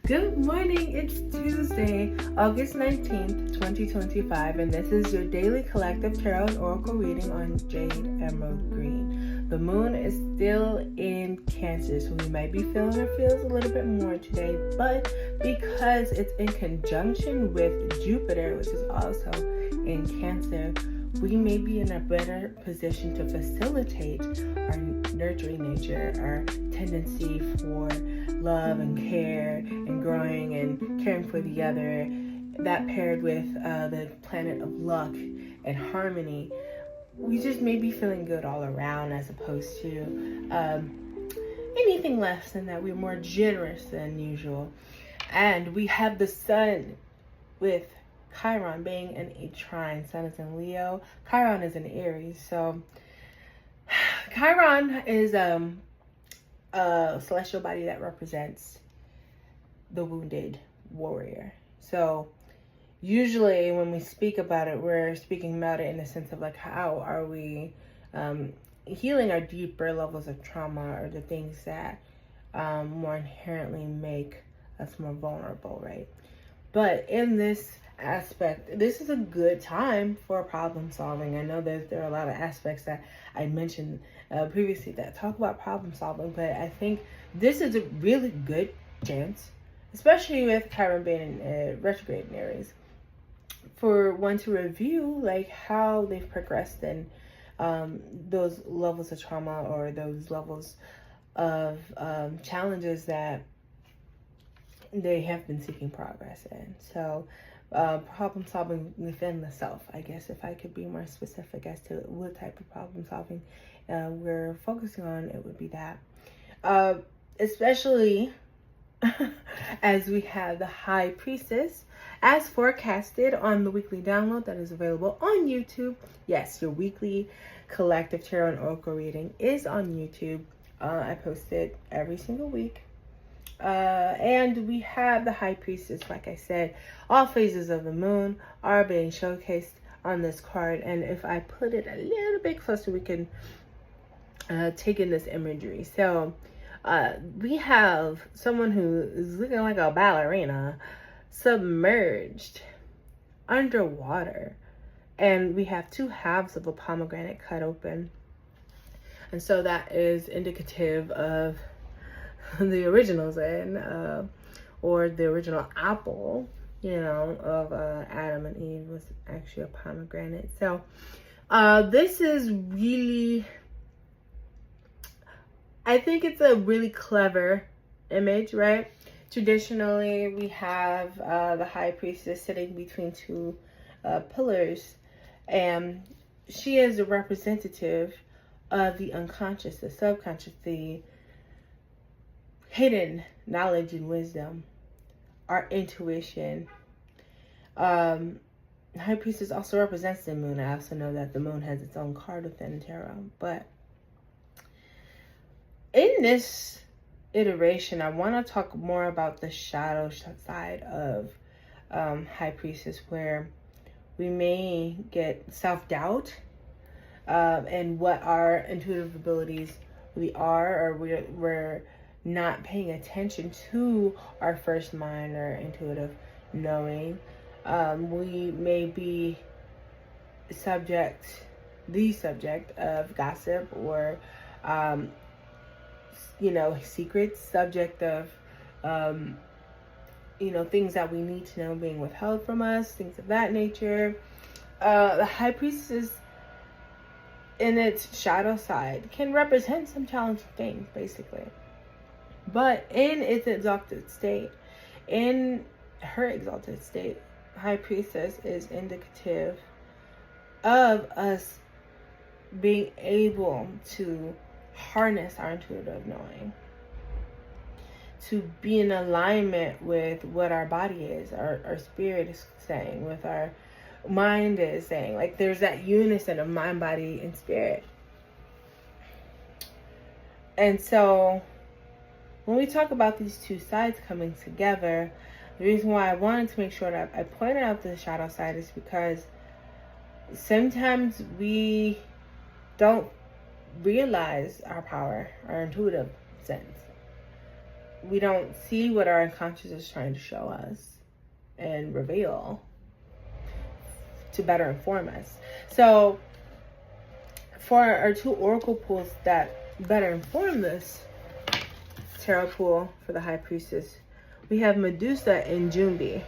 Good morning, it's Tuesday, August 19th, 2025, and this is your daily collective tarot and oracle reading on Jade Emerald Green. The moon is still in Cancer, so we might be feeling our feels a little bit more today, but because it's in conjunction with Jupiter, which is also in Cancer, we may be in a better position to facilitate our nurturing nature, our tendency for love and care and growing and caring for the other. That paired with the planet of luck and harmony, we just may be feeling good all around, as opposed to anything less than that. We're more generous than usual. And we have the sun with Chiron being in a trine. Sun is in Leo. Chiron is in Aries. So Chiron is a celestial body that represents the wounded warrior. So usually when we speak about it, we're speaking about it in the sense of like, how are we healing our deeper levels of trauma, or the things that more inherently make us more vulnerable, right? But in this aspect, this is a good time for problem solving. I know that there are a lot of aspects that I mentioned previously that talk about problem solving, but I think this is a really good chance, especially with Chiron being in retrograde in Aries, for one to review like how they've progressed in those levels of trauma, or those levels of challenges that they have been seeking progress in. So problem solving within the self, I guess, if I could be more specific as to what type of problem solving we're focusing on, it would be that. Especially as we have the High Priestess as forecasted on the weekly download that is available on YouTube. Yes, your weekly collective tarot and oracle reading is on YouTube. I post it every single week. And we have the High Priestess, like I said, all phases of the moon are being showcased on this card. And if I put it a little bit closer, we can take in this imagery. So we have someone who is looking like a ballerina submerged underwater, and we have two halves of a pomegranate cut open, and so that is indicative of the original Zen, or the original apple, of Adam and Eve was actually a pomegranate. So this is really, I think it's a really clever image, right? Traditionally, we have the High Priestess sitting between two pillars, and she is a representative of the unconscious, the subconscious, the hidden knowledge and wisdom, our intuition. High Priestess also represents the moon. I also know that the moon has its own card within tarot. But in this iteration, I want to talk more about the shadow side of High Priestess, where we may get self-doubt and what our intuitive abilities really are, or we're not paying attention to our first mind or intuitive knowing. We may be the subject of gossip, or secrets, subject of things that we need to know being withheld from us, things of that nature. The High Priestess in its shadow side can represent some challenging things, basically. But in its exalted state, in her exalted state, High Priestess is indicative of us being able to harness our intuitive knowing, to be in alignment with what our body is, our spirit is saying, with our mind is saying. Like, there's that unison of mind, body, and spirit. And so when we talk about these two sides coming together, the reason why I wanted to make sure that I pointed out the shadow side is because sometimes we don't realize our power, our intuitive sense. we don't see what our unconscious is trying to show us and reveal to better inform us. So for our 2 oracle pools that better inform this tarot pool for the High Priestess, we have Medusa and Jumbie.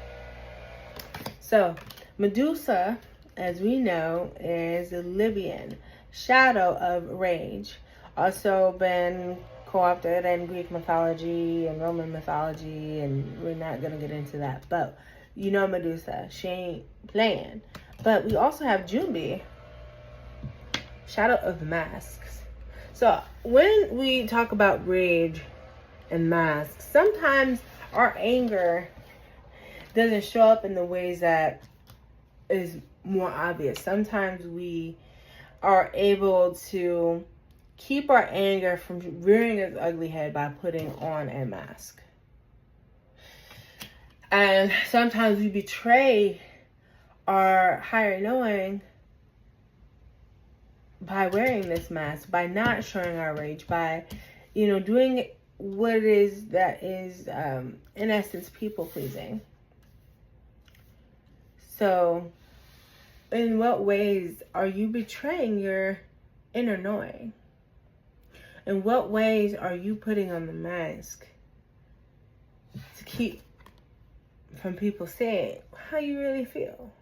So Medusa, as we know, is a Libyan shadow of rage. Also been co-opted in Greek mythology and Roman mythology, and we're not going to get into that. But you know Medusa, she ain't playing. But we also have Jumbie, shadow of masks. So when we talk about rage and masks, sometimes our anger doesn't show up in the ways that is more obvious. Sometimes we are able to keep our anger from rearing its ugly head by putting on a mask. And sometimes we betray our higher knowing by wearing this mask, by not showing our rage, by, doing what it is that is, in essence, people pleasing. So, in what ways are you betraying your inner knowing? In what ways are you putting on the mask to keep from people saying how you really feel?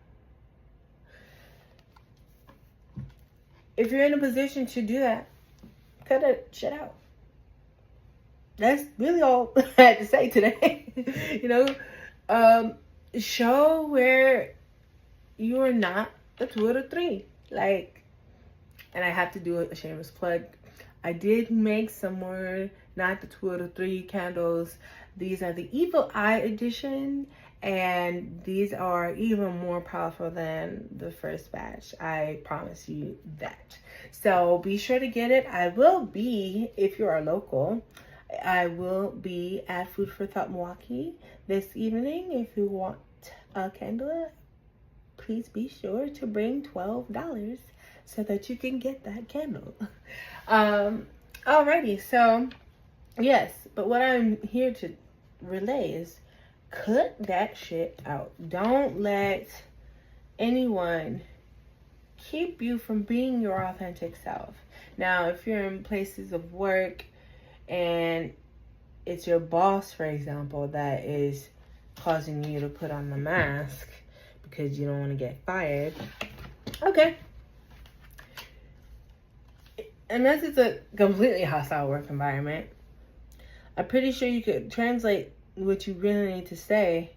If you're in a position to do that, cut that shit out. That's really all I had to say today. Show where you are not a 2 or a 3. And I have to do a shameless plug. I did make some more not the 2 or the 3 candles. These are the Evil Eye edition, and these are even more powerful than the first batch. I promise you that. So be sure to get it. I will be, if you are local, I will be at Food for Thought Milwaukee this evening. If you want a candle, please be sure to bring $12 so that you can get that candle. Alrighty, so yes, but what I'm here to relay is cut that shit out. Don't let anyone keep you from being your authentic self. Now, if you're in places of work and it's your boss, for example, that is causing you to put on the mask because you don't want to get fired, okay. Unless it's a completely hostile work environment, I'm pretty sure you could translate what you really need to say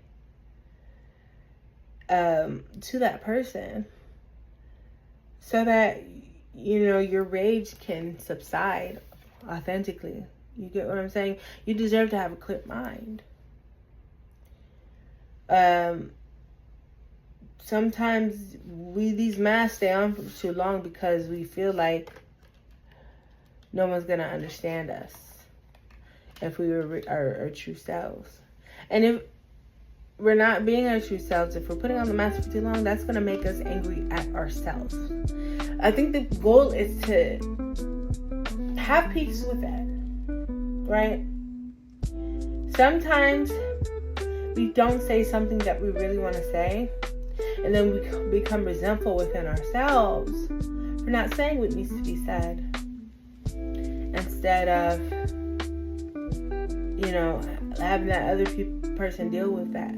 to that person so that, your rage can subside authentically. You get what I'm saying? You deserve to have a clear mind. Sometimes these masks stay on for too long because we feel like no one's going to understand us if we were our true selves. And if we're not being our true selves, if we're putting on the mask for too long, that's going to make us angry at ourselves. I think the goal is to have peace with that, right? Sometimes we don't say something that we really want to say, and then we become resentful within ourselves for not saying what needs to be said. Instead of, having that other person deal with that,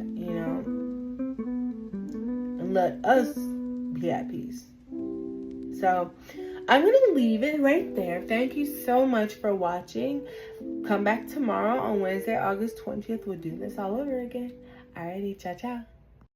and let us be at peace. So I'm going to leave it right there. Thank you so much for watching. Come back tomorrow on Wednesday, August 20th. We'll do this all over again. Alrighty, ciao, ciao.